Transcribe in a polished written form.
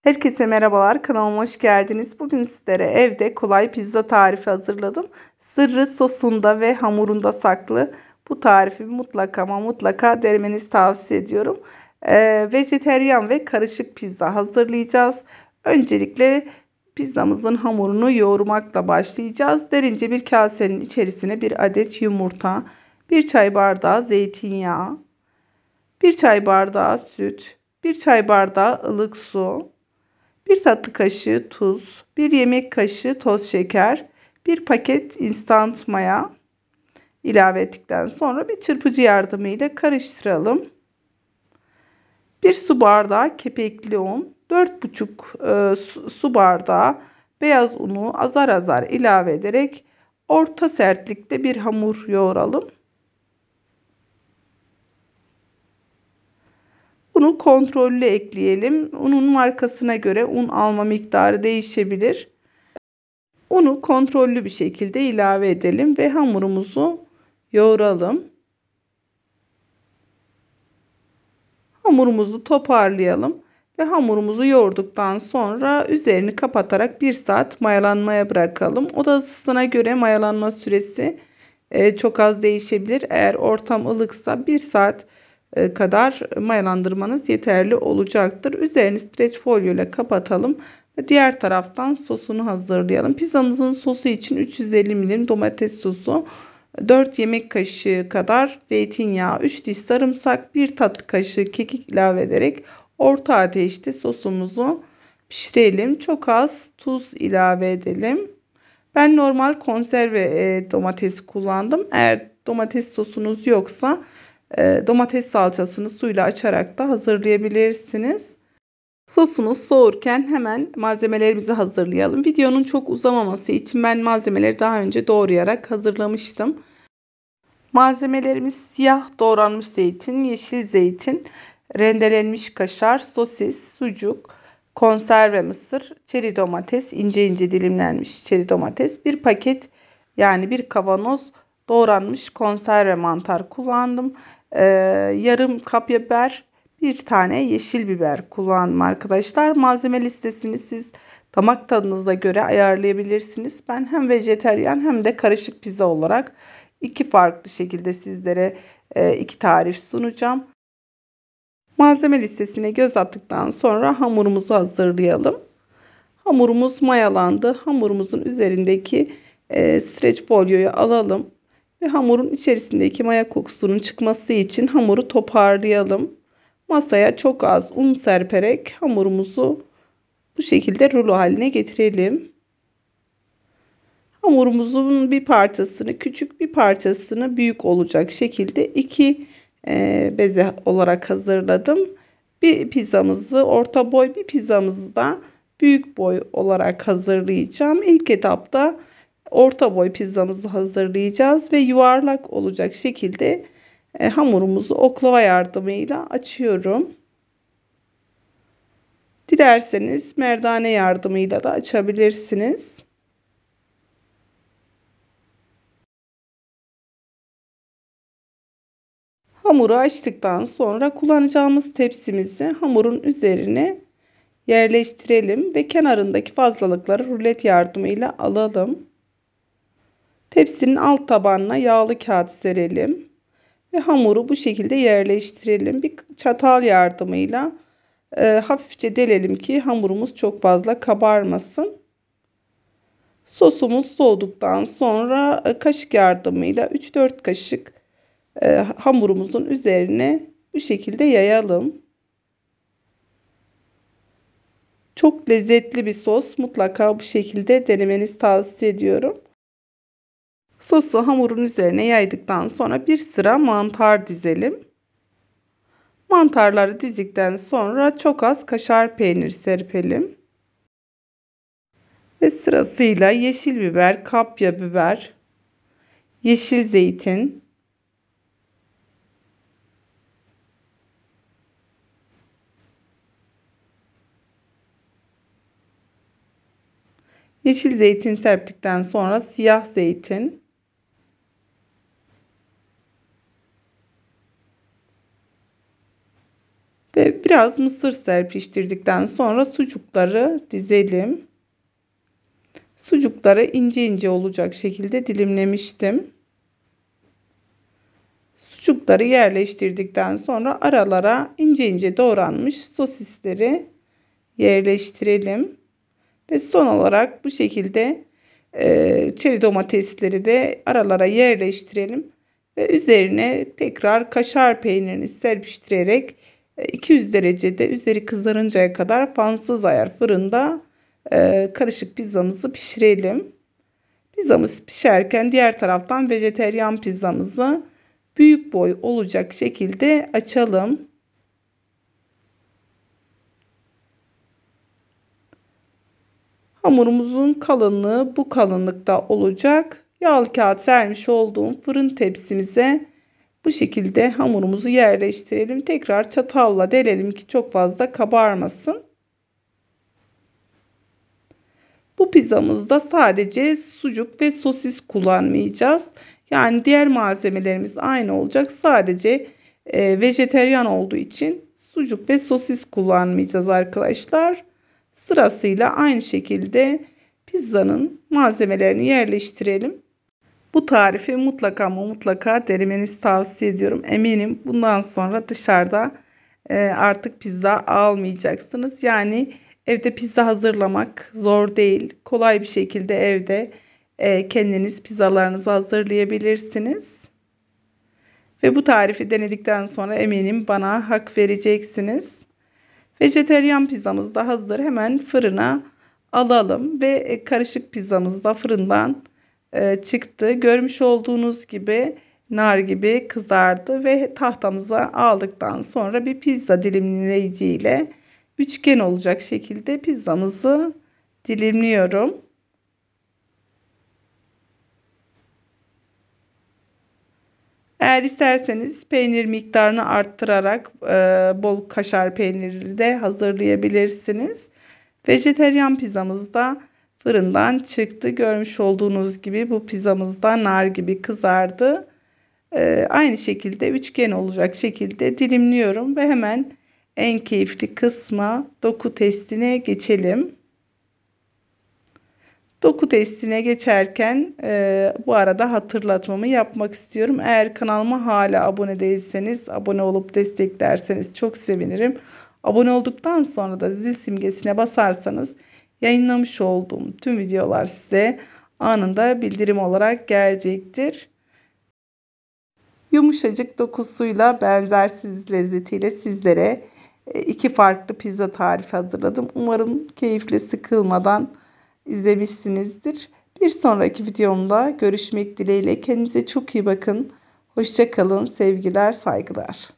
Herkese merhabalar, kanalıma hoş geldiniz. Bugün sizlere evde kolay pizza tarifi hazırladım. Sırrı sosunda ve hamurunda saklı. Bu tarifi mutlaka ama mutlaka denemenizi tavsiye ediyorum. Vejeteryan ve karışık pizza hazırlayacağız. Öncelikle pizzamızın hamurunu yoğurmakla başlayacağız. Derince bir kasenin içerisine bir adet yumurta, bir çay bardağı zeytinyağı, bir çay bardağı süt, bir çay bardağı ılık su, bir tatlı kaşığı tuz, bir yemek kaşığı toz şeker, bir paket instant maya ilave ettikten sonra bir çırpıcı yardımıyla karıştıralım. Bir su bardağı kepekli un, 4,5 su bardağı beyaz unu azar azar ilave ederek orta sertlikte bir hamur yoğuralım. Bunu kontrollü ekleyelim. Unun markasına göre un alma miktarı değişebilir. Unu kontrollü bir şekilde ilave edelim ve hamurumuzu yoğuralım. Hamurumuzu toparlayalım ve hamurumuzu yoğurduktan sonra üzerini kapatarak 1 saat mayalanmaya bırakalım. Oda ısısına göre mayalanma süresi çok az değişebilir. Eğer ortam ılıksa 1 saat kadar mayalandırmanız yeterli olacaktır. Üzerini streç folyo ile kapatalım. Diğer taraftan sosunu hazırlayalım. Pizzamızın sosu için 350 ml domates sosu, 4 yemek kaşığı kadar zeytinyağı, 3 diş sarımsak, 1 tatlı kaşığı kekik ilave ederek orta ateşte sosumuzu pişirelim. Çok az tuz ilave edelim. Ben normal konserve domates kullandım. Eğer domates sosunuz yoksa domates salçasını suyla açarak da hazırlayabilirsiniz. Sosumuz soğurken hemen malzemelerimizi hazırlayalım. Videonun çok uzamaması için ben malzemeleri daha önce doğrayarak hazırlamıştım. Malzemelerimiz siyah doğranmış zeytin, yeşil zeytin, rendelenmiş kaşar, sosis, sucuk, konserve mısır, çeri domates, ince ince dilimlenmiş çeri domates, bir paket yani bir kavanoz doğranmış konserve mantar kullandım. Yarım kapya biber, bir tane yeşil biber kullandım arkadaşlar. Malzeme listesini siz damak tadınıza göre ayarlayabilirsiniz. Ben hem vejeteryan hem de karışık pizza olarak iki farklı şekilde sizlere iki tarif sunacağım. Malzeme listesine göz attıktan sonra hamurumuzu hazırlayalım. Hamurumuz mayalandı. Hamurumuzun üzerindeki streç folyoyu alalım ve hamurun içerisindeki maya kokusunun çıkması için hamuru toparlayalım. Masaya çok az un serperek hamurumuzu bu şekilde rulo haline getirelim. Hamurumuzun bir parçasını küçük, bir parçasını büyük olacak şekilde iki beze olarak hazırladım. Bir pizzamızı orta boy, bir pizzamızı da büyük boy olarak hazırlayacağım. İlk etapta orta boy pizzamızı hazırlayacağız ve yuvarlak olacak şekilde hamurumuzu oklava yardımıyla açıyorum. Dilerseniz merdane yardımıyla da açabilirsiniz. Hamuru açtıktan sonra kullanacağımız tepsimizi hamurun üzerine yerleştirelim ve kenarındaki fazlalıkları rulet yardımıyla alalım. Tepsinin alt tabanına yağlı kağıt serelim ve hamuru bu şekilde yerleştirelim. Bir çatal yardımıyla hafifçe delelim ki hamurumuz çok fazla kabarmasın. Sosumuz soğuduktan sonra kaşık yardımıyla 3-4 kaşık hamurumuzun üzerine bu şekilde yayalım. Çok lezzetli bir sos. Mutlaka bu şekilde denemenizi tavsiye ediyorum. Sosu hamurun üzerine yaydıktan sonra bir sıra mantar dizelim. Mantarları dizdikten sonra çok az kaşar peynir serpelim. Ve sırasıyla yeşil biber, kapya biber, yeşil zeytin, yeşil zeytin serptikten sonra siyah zeytin, Ve biraz mısır serpiştirdikten sonra sucukları dizelim. Sucukları ince ince olacak şekilde dilimlemiştim. Sucukları yerleştirdikten sonra aralara ince ince doğranmış sosisleri yerleştirelim. Ve son olarak bu şekilde çeri domatesleri de aralara yerleştirelim. Ve üzerine tekrar kaşar peynirini serpiştirerek 200 derecede üzeri kızarıncaya kadar fansız ayar fırında karışık pizzamızı pişirelim. Pizzamız pişerken diğer taraftan vejeteryan pizzamızı büyük boy olacak şekilde açalım. Hamurumuzun kalınlığı bu kalınlıkta olacak. Yağlı kağıt sermiş olduğum fırın tepsimize bu şekilde hamurumuzu yerleştirelim. Tekrar çatalla delelim ki çok fazla kabarmasın. Bu pizzamızda sadece sucuk ve sosis kullanmayacağız. Yani diğer malzemelerimiz aynı olacak. Sadece vejeteryan olduğu için sucuk ve sosis kullanmayacağız arkadaşlar. Sırasıyla aynı şekilde pizzanın malzemelerini yerleştirelim. Bu tarifi mutlaka ama mutlaka denemenizi tavsiye ediyorum. Eminim bundan sonra dışarıda artık pizza almayacaksınız. Yani evde pizza hazırlamak zor değil. Kolay bir şekilde evde kendiniz pizzalarınızı hazırlayabilirsiniz. Ve bu tarifi denedikten sonra eminim bana hak vereceksiniz. Vejeteryan pizzamız da hazır. Hemen fırına alalım ve karışık pizzamız da fırından çıktı. Görmüş olduğunuz gibi nar gibi kızardı ve tahtamıza aldıktan sonra bir pizza dilimleyici ile üçgen olacak şekilde pizzamızı dilimliyorum. Eğer isterseniz peynir miktarını arttırarak bol kaşar peyniri de hazırlayabilirsiniz. Vejeteryan pizzamız da fırından çıktı. Görmüş olduğunuz gibi bu pizzamız da nar gibi kızardı. Aynı şekilde üçgen olacak şekilde dilimliyorum ve hemen en keyifli kısma doku testine geçelim. Doku testine geçerken bu arada hatırlatmamı yapmak istiyorum. Eğer kanalıma hala abone değilseniz abone olup desteklerseniz çok sevinirim. Abone olduktan sonra da zil simgesine basarsanız yayınlamış olduğum tüm videolar size anında bildirim olarak gelecektir. Yumuşacık dokusuyla benzersiz lezzetiyle sizlere iki farklı pizza tarifi hazırladım. Umarım keyifle sıkılmadan izlemişsinizdir. Bir sonraki videomda görüşmek dileğiyle. Kendinize çok iyi bakın. Hoşça kalın. Sevgiler, saygılar.